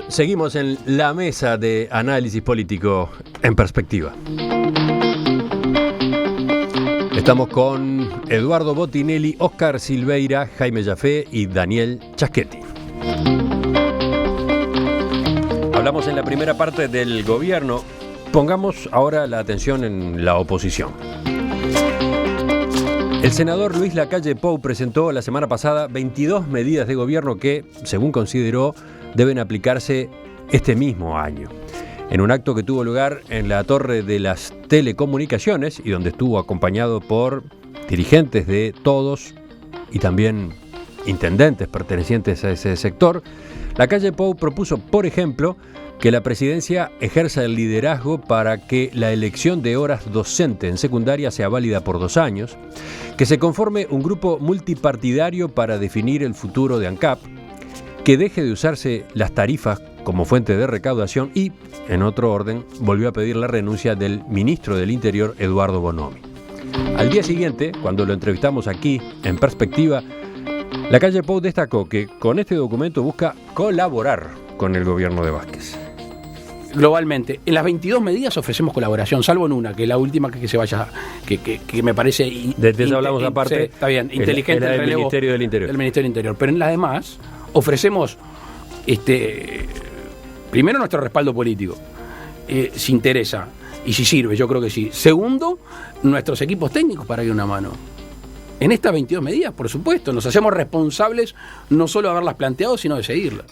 Seguimos en la mesa de análisis político en perspectiva. Estamos con Eduardo Botinelli, Óscar Silveira, Jaime Jafé y Daniel Chaschetti. Hablamos en la primera parte del gobierno. Pongamos ahora la atención en la oposición. El senador Luis Lacalle Pou presentó la semana pasada 22 medidas de gobierno que, según consideró, deben aplicarse este mismo año. En un acto que tuvo lugar en la Torre de las Telecomunicaciones y donde estuvo acompañado por dirigentes de todos y también intendentes pertenecientes a ese sector, Lacalle Pou propuso, por ejemplo, que la presidencia ejerza el liderazgo para que la elección de horas docente en secundaria sea válida por 2 años, que se conforme un grupo multipartidario para definir el futuro de ANCAP, que deje de usarse las tarifas como fuente de recaudación y, en otro orden, volvió a pedir la renuncia del ministro del Interior, Eduardo Bonomi. Al día siguiente, cuando lo entrevistamos aquí, en Perspectiva, Lacalle Pou destacó que con este documento busca colaborar con el gobierno de Vázquez. Globalmente, en las 22 medidas ofrecemos colaboración, salvo en una, que es la última que se vaya, que me parece... Desde eso hablamos aparte. Sí, está bien, inteligente el relevo Ministerio del Interior. Del Ministerio del Interior. Pero en las demás ofrecemos primero nuestro respaldo político, si interesa y si sirve, yo creo que sí. Segundo, nuestros equipos técnicos para ir una mano. En estas 22 medidas, por supuesto, nos hacemos responsables no solo de haberlas planteado, sino de seguirlas.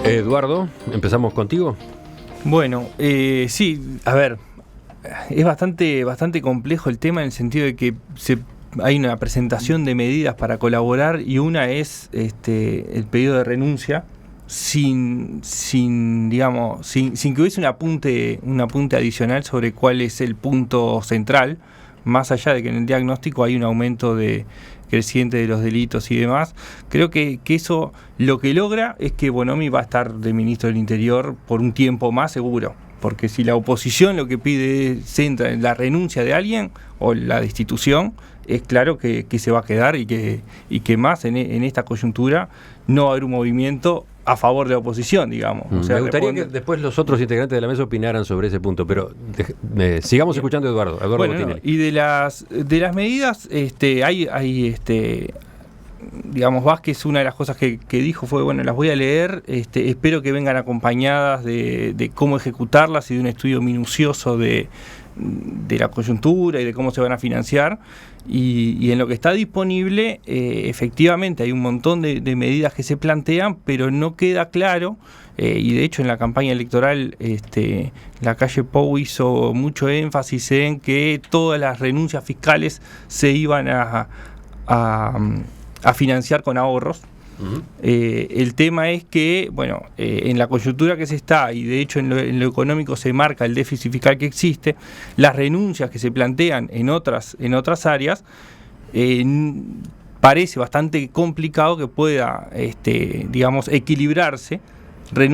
Eduardo, empezamos contigo. Bueno, sí, a ver, es bastante complejo el tema en el sentido de que hay una presentación de medidas para colaborar y una es el pedido de renuncia sin que hubiese un apunte adicional sobre cuál es el punto central, más allá de que en el diagnóstico hay un aumento creciente de los delitos y demás. Creo que eso lo que logra es que Bonomi va a estar de ministro del Interior por un tiempo más seguro, porque si la oposición lo que pide centra en la renuncia de alguien o la destitución, es claro que se va a quedar y que más en esta coyuntura no va a haber un movimiento a favor de la oposición, digamos. O sea, me gustaría que después los otros integrantes de la mesa opinaran sobre ese punto, pero sigamos escuchando a Eduardo bueno, Botinelli. Y de las medidas, hay digamos, Vázquez, una de las cosas que dijo fue, bueno, las voy a leer, espero que vengan acompañadas de cómo ejecutarlas y de un estudio minucioso de la coyuntura y de cómo se van a financiar. Y en lo que está disponible, efectivamente hay un montón de medidas que se plantean, pero no queda claro, y de hecho en la campaña electoral Lacalle Pou hizo mucho énfasis en que todas las renuncias fiscales se iban a financiar con ahorros. Uh-huh. El tema es que, bueno, en la coyuntura que se está, y de hecho en lo económico se marca el déficit fiscal que existe, las renuncias que se plantean en otras áreas, parece bastante complicado que pueda, equilibrarse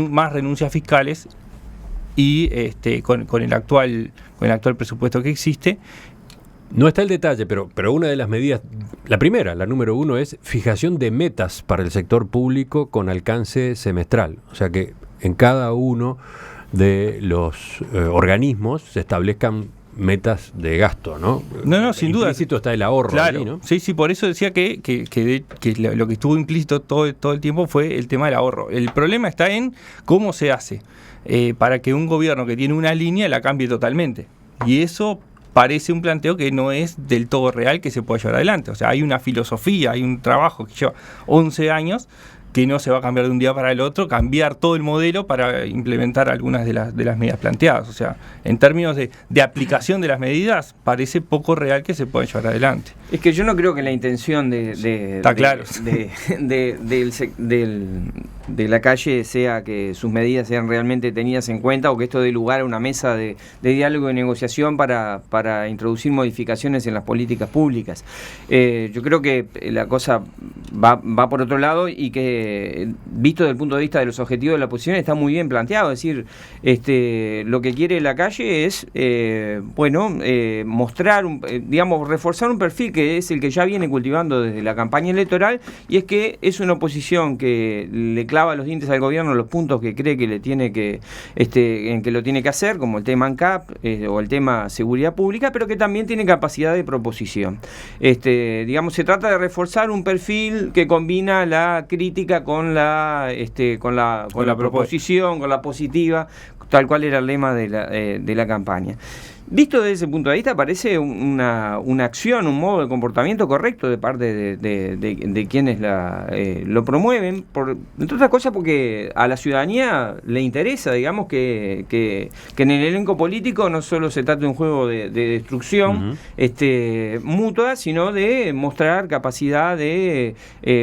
más renuncias fiscales y con el actual presupuesto que existe. No está el detalle, pero una de las medidas, la primera, la número 1, es fijación de metas para el sector público con alcance semestral. O sea que en cada uno de los organismos se establezcan metas de gasto, ¿no? No, sin duda. Implícito está el ahorro. Claro, allí, ¿no? Sí, por eso decía que lo que estuvo implícito todo el tiempo fue el tema del ahorro. El problema está en cómo se hace para que un gobierno que tiene una línea la cambie totalmente. Y eso parece un planteo que no es del todo real que se pueda llevar adelante. O sea, hay una filosofía, hay un trabajo que lleva 11 años que no se va a cambiar de un día para el otro, cambiar todo el modelo para implementar algunas de las medidas planteadas. O sea, en términos de aplicación de las medidas, parece poco real que se pueda llevar adelante. Es que yo no creo que la intención del la calle sea que sus medidas sean realmente tenidas en cuenta, o que esto dé lugar a una mesa de diálogo y negociación para introducir modificaciones en las políticas públicas. Yo creo que la cosa va por otro lado, y que, visto desde el punto de vista de los objetivos de la oposición, está muy bien planteado. Es decir, lo que quiere la calle es mostrar, reforzar un perfil que es el que ya viene cultivando desde la campaña electoral, y es que es una oposición que le clava los dientes al gobierno los puntos que cree que le tiene que en que lo tiene que hacer, como el tema ANCAP o el tema seguridad pública, pero que también tiene capacidad de proposición. Se trata de reforzar un perfil que combina la crítica con la proposición, con la positiva, tal cual era el lema de la campaña. Visto desde ese punto de vista, parece una acción, un modo de comportamiento correcto de parte de quienes lo promueven, entre otras cosas porque a la ciudadanía le interesa, digamos, que en el elenco político no solo se trate de un juego de destrucción mutua, sino de mostrar capacidad de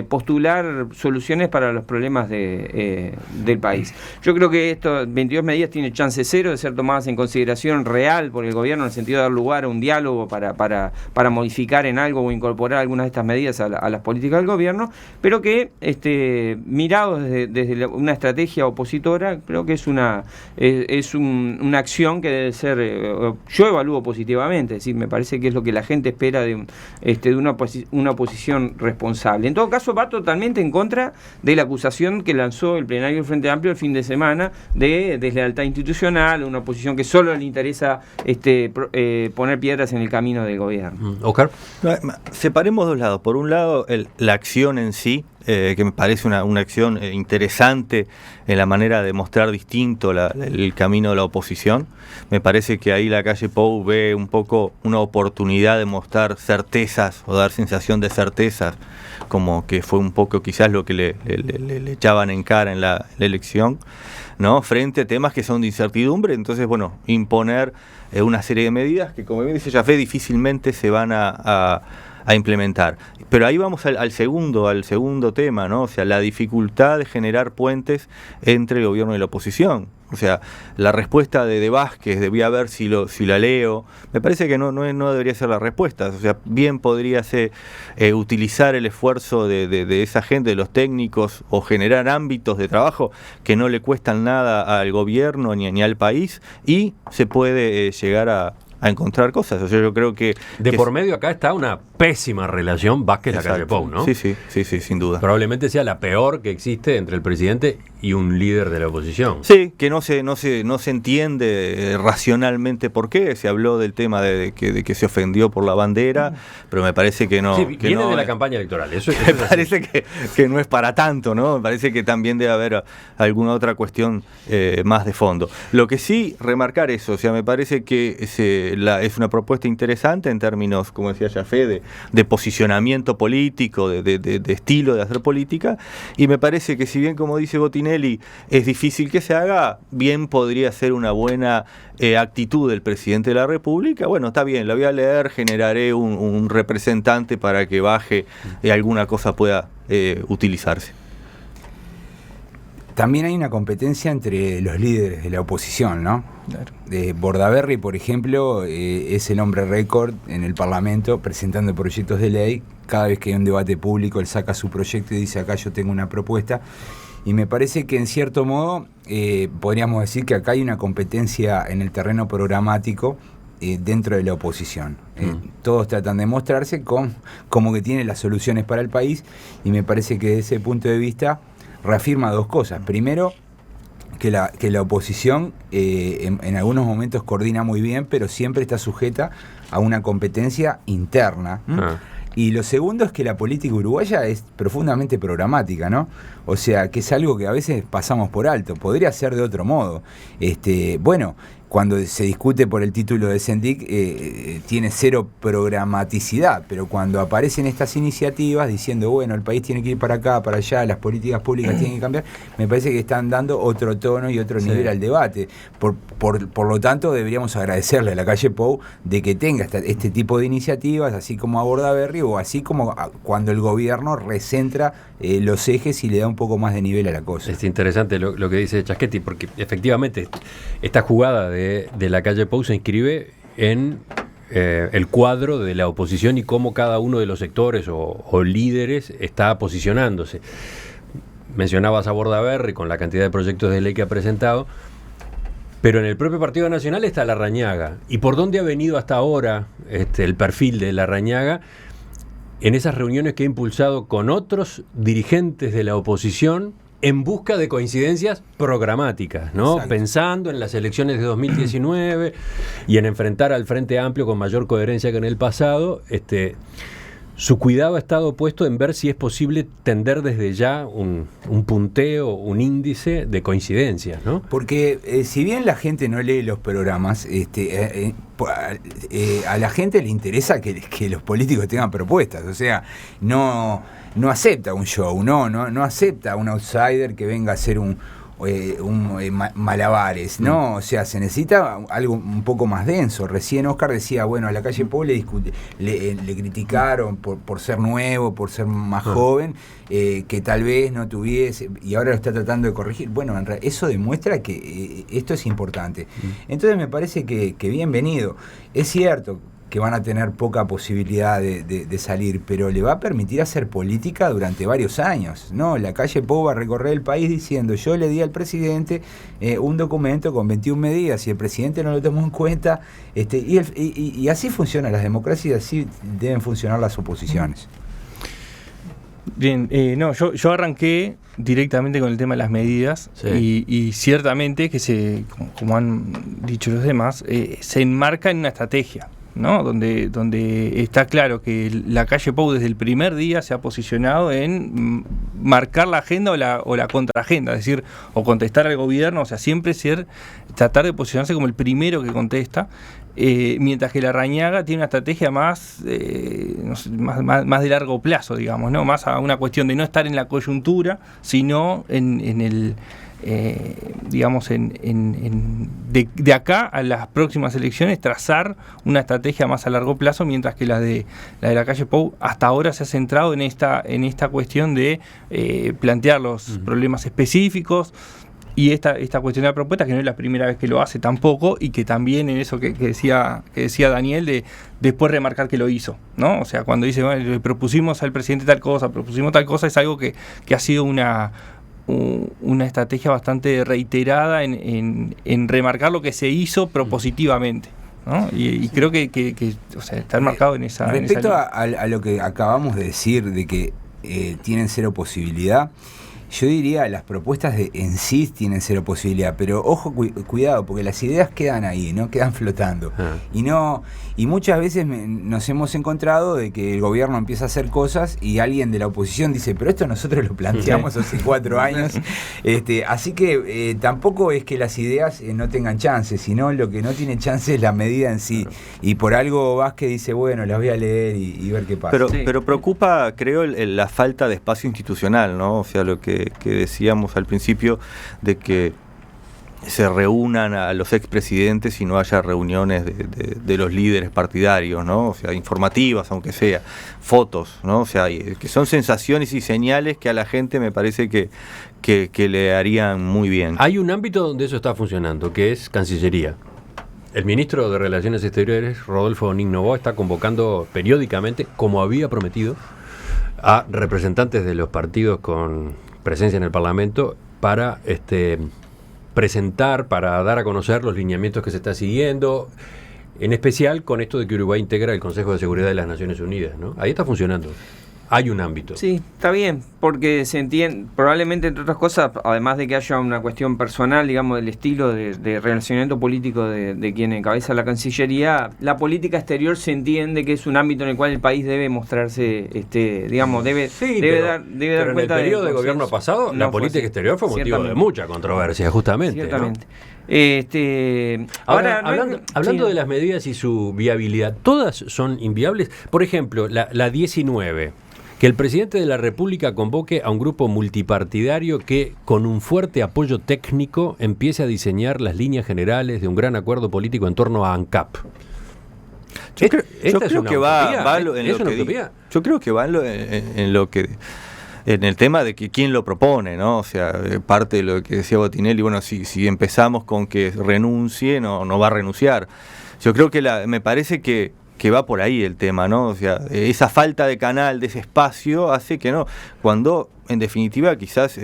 postular soluciones para los problemas del país. Yo creo que estas 22 medidas tienen chance cero de ser tomadas en consideración real por el gobierno, en el sentido de dar lugar a un diálogo para modificar en algo o incorporar algunas de estas medidas a las políticas del gobierno, pero que mirados desde una estrategia opositora, creo que es una acción que debe ser, yo evalúo positivamente. Es decir, me parece que es lo que la gente espera de una oposición responsable. En todo caso, va totalmente en contra de la acusación que lanzó el plenario del Frente Amplio el fin de semana de deslealtad institucional, una oposición que solo le interesa poner piedras en el camino del gobierno. Oscar. Separemos dos lados. Por un lado, la acción en sí, que me parece una acción interesante en la manera de mostrar distinto el camino de la oposición. Me parece que ahí la calle Pou ve un poco una oportunidad de mostrar certezas o dar sensación de certezas, como que fue un poco quizás lo que le echaban en cara en la elección, ¿no? Frente a temas que son de incertidumbre. Entonces, imponer una serie de medidas que, como bien dice Jafé, difícilmente se van a implementar. Pero ahí vamos al segundo tema, ¿no? O sea, la dificultad de generar puentes entre el gobierno y la oposición. O sea, la respuesta de Vázquez, debía ver si la leo, me parece que no debería ser la respuesta. O sea, bien podría ser utilizar el esfuerzo de esa gente, de los técnicos, o generar ámbitos de trabajo que no le cuestan nada al gobierno ni al país, y se puede llegar a encontrar cosas. O sea, yo creo que por medio acá está una pésima relación Vázquez-La Calle Pou, ¿no? Sí, sin duda. Probablemente sea la peor que existe entre el presidente y un líder de la oposición. Sí, que no se entiende racionalmente por qué. Se habló del tema de que se ofendió por la bandera, pero me parece que no. Sí, viene de la campaña electoral. Eso me parece que no es para tanto, ¿no? Me parece que también debe haber alguna otra cuestión más de fondo. Lo que sí, remarcar eso, o sea, me parece que es una propuesta interesante en términos, como decía Jafé, de posicionamiento político, de estilo de hacer política, y me parece que, si bien, como dice Botinelli, es difícil que se haga, bien podría ser una buena actitud del presidente de la República. Bueno, está bien, la voy a leer, generaré un representante para que baje y alguna cosa pueda utilizarse. También hay una competencia entre los líderes de la oposición, ¿no? Claro. Bordaberry, por ejemplo, es el hombre récord en el Parlamento presentando proyectos de ley. Cada vez que hay un debate público, él saca su proyecto y dice: acá yo tengo una propuesta. Y me parece que, en cierto modo, podríamos decir que acá hay una competencia en el terreno programático dentro de la oposición. Todos tratan de mostrarse como que tienen las soluciones para el país, y me parece que, desde ese punto de vista, reafirma dos cosas. Primero, que la oposición en algunos momentos coordina muy bien, pero siempre está sujeta a una competencia interna. Y lo segundo es que la política uruguaya es profundamente programática, ¿no? O sea, que es algo que a veces pasamos por alto. Podría ser de otro modo. cuando se discute por el título de Sendik, tiene cero programaticidad, pero cuando aparecen estas iniciativas diciendo, bueno, el país tiene que ir para acá, para allá, las políticas públicas tienen que cambiar, me parece que están dando otro tono y otro nivel al debate. Por lo tanto, deberíamos agradecerle a la calle Pou de que tenga este tipo de iniciativas, así como a Bordaberry, o así como cuando el gobierno recentra los ejes y le da un poco más de nivel a la cosa. Es interesante lo que dice Chaschetti, porque efectivamente esta jugada de la calle Pou se inscribe en el cuadro de la oposición y cómo cada uno de los sectores o líderes está posicionándose. Mencionabas a Bordaberry con la cantidad de proyectos de ley que ha presentado, pero en el propio Partido Nacional está Larrañaga. ¿Y por dónde ha venido hasta ahora el perfil de Larrañaga? En esas reuniones que ha impulsado con otros dirigentes de la oposición en busca de coincidencias programáticas, ¿no? Exacto. Pensando en las elecciones de 2019 y en enfrentar al Frente Amplio con mayor coherencia que en el pasado. Su cuidado ha estado puesto en ver si es posible tender desde ya un punteo, un índice de coincidencias, ¿no? Porque si bien la gente no lee los programas, a la gente le interesa que los políticos tengan propuestas. O sea, no acepta un show, no acepta un outsider que venga a hacer malabares, ¿no? O sea, se necesita algo un poco más denso. Recién Oscar decía, bueno, a la calle Pou le criticaron por ser nuevo, por ser más joven, que tal vez no tuviese, y ahora lo está tratando de corregir. Bueno, en realidad eso demuestra que esto es importante. Entonces me parece que bienvenido. Es cierto que van a tener poca posibilidad de salir, pero le va a permitir hacer política durante varios años, ¿no? La calle Pou va a recorrer el país diciendo, yo le di al presidente un documento con 21 medidas y el presidente no lo tomó en cuenta, y así funcionan las democracias y así deben funcionar las oposiciones. Bien, yo arranqué directamente con el tema de las medidas, y ciertamente que como han dicho los demás, se enmarca en una estrategia, ¿no? Donde está claro que la calle Pou desde el primer día se ha posicionado en marcar la agenda o la contraagenda, es decir, o contestar al gobierno, o sea, siempre tratar de posicionarse como el primero que contesta, mientras que Larrañaga tiene una estrategia más de largo plazo, digamos, ¿no? Más a una cuestión de no estar en la coyuntura, sino en el digamos, de acá a las próximas elecciones trazar una estrategia más a largo plazo, mientras que la de la calle Pou hasta ahora se ha centrado en esta cuestión de plantear los problemas específicos y esta cuestión de la propuesta, que no es la primera vez que lo hace tampoco, y que también en eso que decía Daniel, de después remarcar que lo hizo, ¿no? O sea, cuando dice, bueno, le propusimos al presidente tal cosa, es algo que ha sido una estrategia bastante reiterada en remarcar lo que se hizo propositivamente, ¿no? Y creo que o sea, está marcado en esa. Respecto a lo que acabamos de decir, de que tienen cero posibilidad, yo diría las propuestas en sí tienen cero posibilidad, pero ojo, cuidado, porque las ideas quedan ahí, ¿no? Quedan flotando. Y muchas veces nos hemos encontrado de que el gobierno empieza a hacer cosas y alguien de la oposición dice, pero esto nosotros lo planteamos hace 4 años. Así que tampoco es que las ideas no tengan chance, sino lo que no tiene chance es la medida en sí. Y por algo Vázquez dice, bueno, las voy a leer y ver qué pasa. Pero preocupa, creo, la falta de espacio institucional, ¿no? O sea, lo que decíamos al principio, de que se reúnan a los expresidentes y no haya reuniones de los líderes partidarios, ¿no? O sea, informativas, aunque sea, fotos, ¿no? O sea, que son sensaciones y señales que a la gente me parece que le harían muy bien. Hay un ámbito donde eso está funcionando, que es Cancillería. El ministro de Relaciones Exteriores, Rodolfo Nignoboa, está convocando periódicamente, como había prometido, a representantes de los partidos con presencia en el Parlamento para presentar, para dar a conocer los lineamientos que se está siguiendo, en especial con esto de que Uruguay integra el Consejo de Seguridad de las Naciones Unidas, ¿no? Ahí está funcionando. Hay un ámbito. Sí, está bien, porque se entiende, probablemente entre otras cosas, además de que haya una cuestión personal, digamos, del estilo de relacionamiento político de quien encabeza la Cancillería, la política exterior se entiende que es un ámbito en el cual el país debe mostrarse, digamos, debe dar cuenta. Pero en el periodo de gobierno pasado, la política exterior fue motivo de mucha controversia, justamente. Ciertamente. ¿No? Ahora, no hay- hablando sí. de las medidas y su viabilidad, ¿todas son inviables? Por ejemplo, la 19, que el presidente de la República convoque a un grupo multipartidario que, con un fuerte apoyo técnico, empiece a diseñar las líneas generales de un gran acuerdo político en torno a ANCAP. Yo creo ¿Esta es que una va utopía? en ¿Es lo una que utopía? yo creo que va en lo que en el tema de que quién lo propone, ¿no? O sea, parte de lo que decía Botinelli, bueno, si empezamos con que renuncie, no va a renunciar. Yo creo que me parece que va por ahí el tema, ¿no? O sea, esa falta de canal, de ese espacio, hace que no. Cuando, en definitiva, quizás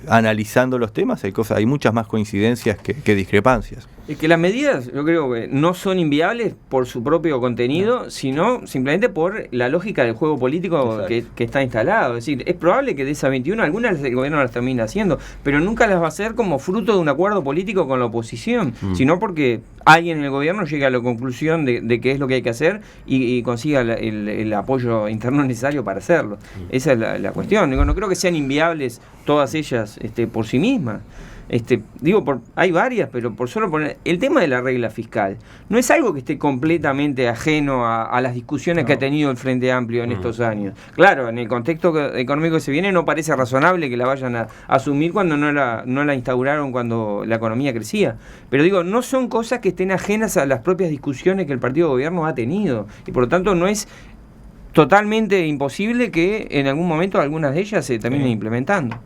analizando los temas, hay muchas más coincidencias que discrepancias. Es que las medidas, yo creo que no son inviables por su propio contenido, sino simplemente por la lógica del juego político que está instalado. Es decir, es probable que de esas 21 algunas el gobierno las termine haciendo, pero nunca las va a hacer como fruto de un acuerdo político con la oposición, sino porque alguien en el gobierno llega a la conclusión de qué es lo que hay que hacer y consiga el apoyo interno necesario para hacerlo. Esa es la cuestión. Digo, no creo que sean inviables todas ellas por sí mismas. Hay varias, pero por solo poner el tema de la regla fiscal no es algo que esté completamente ajeno a las discusiones que ha tenido el Frente Amplio en estos años. Claro, en el contexto económico que se viene no parece razonable que la vayan a asumir cuando no la instauraron cuando la economía crecía, pero no son cosas que estén ajenas a las propias discusiones que el partido de gobierno ha tenido, y por lo tanto no es totalmente imposible que en algún momento algunas de ellas se terminen implementando.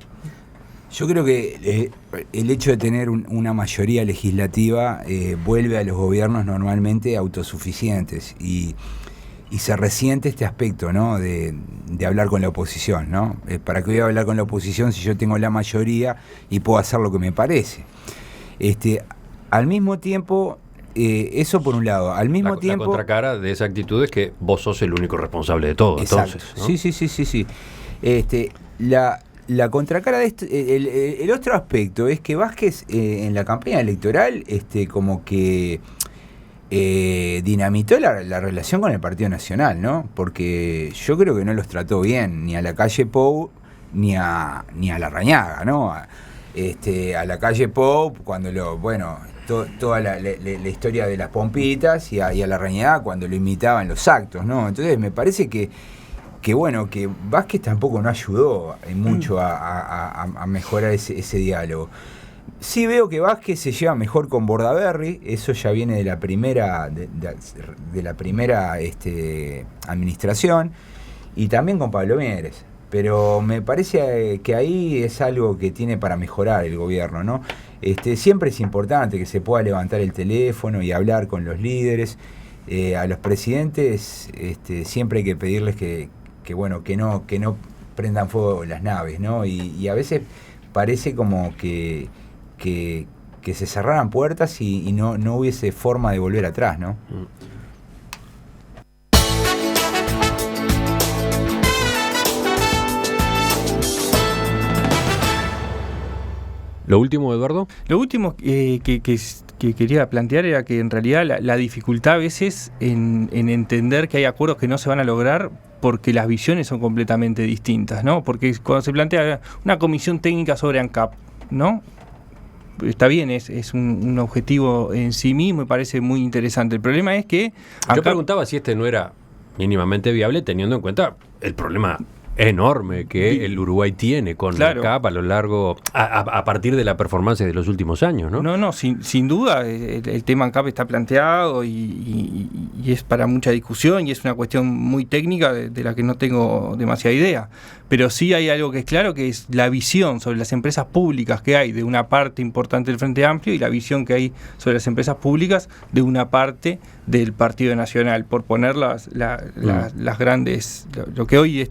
Yo creo que el hecho de tener una mayoría legislativa vuelve a los gobiernos normalmente autosuficientes y se resiente este aspecto, ¿no? de hablar con la oposición, ¿no? ¿Para qué voy a hablar con la oposición si yo tengo la mayoría y puedo hacer lo que me parece? Al mismo tiempo, eso por un lado, al mismo tiempo... La contracara de esa actitud es que vos sos el único responsable de todo. Exacto. Entonces, ¿no? Sí. La contracara de esto, el otro aspecto es que Vázquez en la campaña electoral como que dinamitó la relación con el Partido Nacional, ¿no? Porque yo creo que no los trató bien ni a Lacalle Pou ni a Larrañaga, ¿no? A Lacalle Pou cuando toda la historia de las pompitas y a Larrañaga cuando lo imitaban en los actos, ¿no? Entonces me parece que Vázquez tampoco no ayudó mucho a mejorar ese diálogo. Sí veo que Vázquez se lleva mejor con Bordaberry, eso ya viene de la primera administración, y también con Pablo Mieres, pero me parece que ahí es algo que tiene para mejorar el gobierno, ¿no? Siempre es importante que se pueda levantar el teléfono y hablar con los líderes. A los presidentes siempre hay que pedirles que no prendan fuego las naves, ¿no? Y a veces parece como que se cerraran puertas y no hubiese forma de volver atrás, ¿no? ¿Lo último, Eduardo? Lo último que quería plantear era que en realidad la dificultad a veces en entender que hay acuerdos que no se van a lograr porque las visiones son completamente distintas, ¿no? Porque cuando se plantea una comisión técnica sobre ANCAP, ¿no? Está bien, es un objetivo en sí mismo y parece muy interesante. El problema es que Yo preguntaba si no era mínimamente viable teniendo en cuenta el problema enorme que el Uruguay tiene con la ANCAP a lo largo, a partir de la performance de los últimos años, ¿no? No, sin duda el tema ANCAP está planteado y es para mucha discusión y es una cuestión muy técnica de la que no tengo demasiada idea. Pero sí hay algo que es claro, que es la visión sobre las empresas públicas que hay de una parte importante del Frente Amplio y la visión que hay sobre las empresas públicas de una parte del Partido Nacional, por poner las grandes, lo que hoy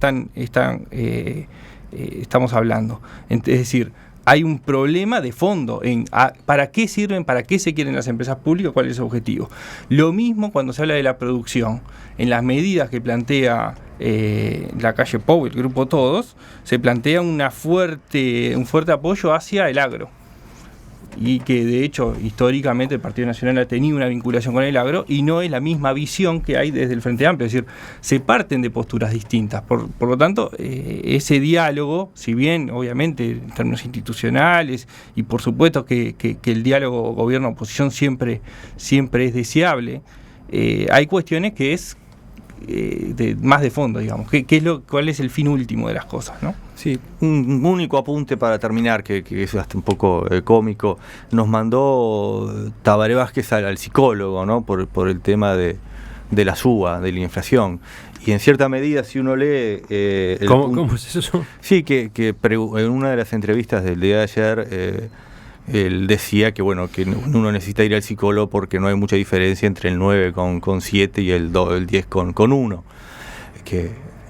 estamos hablando. Es decir, hay un problema de fondo en para qué sirven, para qué se quieren las empresas públicas, cuál es su objetivo. Lo mismo cuando se habla de la producción. En las medidas que plantea Lacalle Pou, el Grupo Todos, se plantea un fuerte apoyo hacia el agro. y que de hecho históricamente el Partido Nacional ha tenido una vinculación con el agro y no es la misma visión que hay desde el Frente Amplio, es decir, se parten de posturas distintas. Por lo tanto, ese diálogo, si bien obviamente en términos institucionales y por supuesto que el diálogo gobierno-oposición siempre es deseable, hay cuestiones que es más de fondo, digamos. ¿Cuál es el fin último de las cosas, ¿no? Sí, un único apunte para terminar, que es hasta un poco cómico. Nos mandó Tabaré Vázquez al psicólogo, ¿no? Por el tema de la suba, de la inflación. Y en cierta medida, si uno lee... ¿Cómo es eso? Sí, que en una de las entrevistas del día de ayer... él decía que bueno, que uno necesita ir al psicólogo porque no hay mucha diferencia entre el 9 con 7 y el 10 con 1.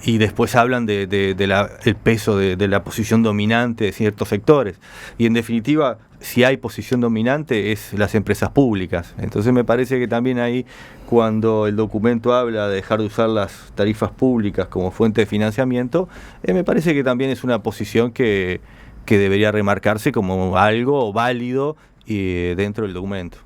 Y después hablan el peso de la posición dominante de ciertos sectores. Y en definitiva, si hay posición dominante, es las empresas públicas. Entonces me parece que también ahí, cuando el documento habla de dejar de usar las tarifas públicas como fuente de financiamiento, me parece que también es una posición que debería remarcarse como algo válido dentro del documento.